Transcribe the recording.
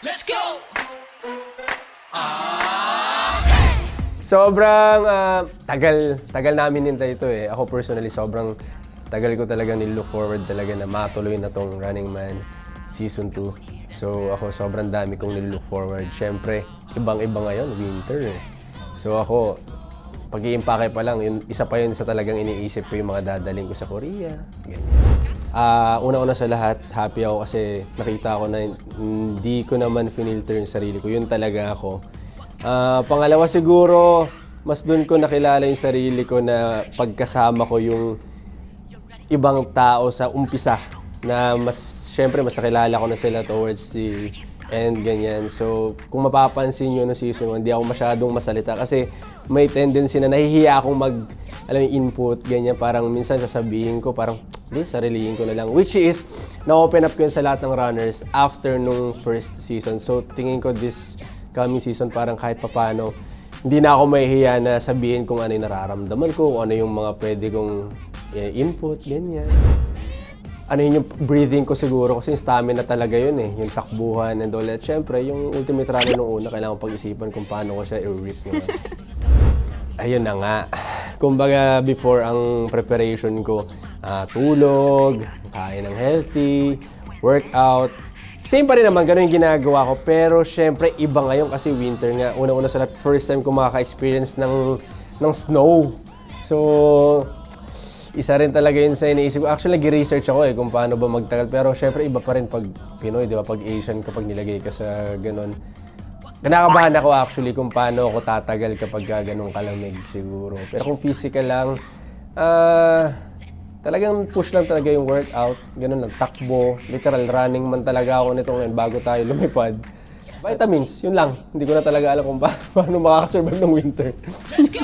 Let's go! Sobrang tagal namin nintay ito eh. Ako personally, sobrang tagal ko talaga nilook forward talaga na matuloy na tong Running Man Season 2. So ako, sobrang dami kong nilook forward. Siyempre, ibang-iba ngayon, winter eh. So ako, pag-iimpake pa lang, isa pa yun sa talagang iniisip ko yung mga dadaling ko sa Korea. Ganyan. Una-una sa lahat, happy ako kasi nakita ko na hindi ko naman finilter yung sarili ko. Yun talaga ako. Pangalawa siguro, mas dun ko nakilala yung sarili ko na pagkasama ko yung ibang tao sa umpisa na syempre mas nakilala ko na sila towards the end, ganyan. So, kung mapapansin nyo no season 1, hindi ako masyadong masalita kasi may tendency na nahihiya akong input, ganyan. Parang minsan sasabihin ko, parang, sarilihin ko na lang. Which is, na-open up ko yun sa lahat ng runners after nung first season. So, tingin ko this coming season, parang kahit papano, hindi na ako mahihiya na sabihin kung ano yung nararamdaman ko, kung ano yung mga pwede kong input, ganyan. Ano yun yung breathing ko siguro kasi yung stamina talaga yun eh, yung takbuhan and all that. Siyempre, yung ultimate runner nung una, kailangan pag-isipan kung paano ko siya i-rip naman. Ayun na nga. Kumbaga, before ang preparation ko, tulog, kain ng healthy, workout. Same pa rin naman, ganun yung ginagawa ko. Pero syempre, iba ngayon kasi winter nga. Una-una sa lahat, first time ko makaka-experience ng snow. So, isa rin talaga yun sa iniisip ko. Actually, nag-research ako kung paano ba magtagal. Pero syempre, iba pa rin pag Pinoy, di ba? Pag Asian, kapag nilagay ka sa ganun. Kinakabahan ako actually kung paano ako tatagal kapag ganun kalamig siguro. Pero kung physical lang, talagang push lang talaga yung workout. Ganun lang, takbo. Literal, running man talaga ako nito ngayon bago tayo lumipad. Vitamins, yun lang. Hindi ko na talaga alam kung paano makakasurvive ng winter. Let's go!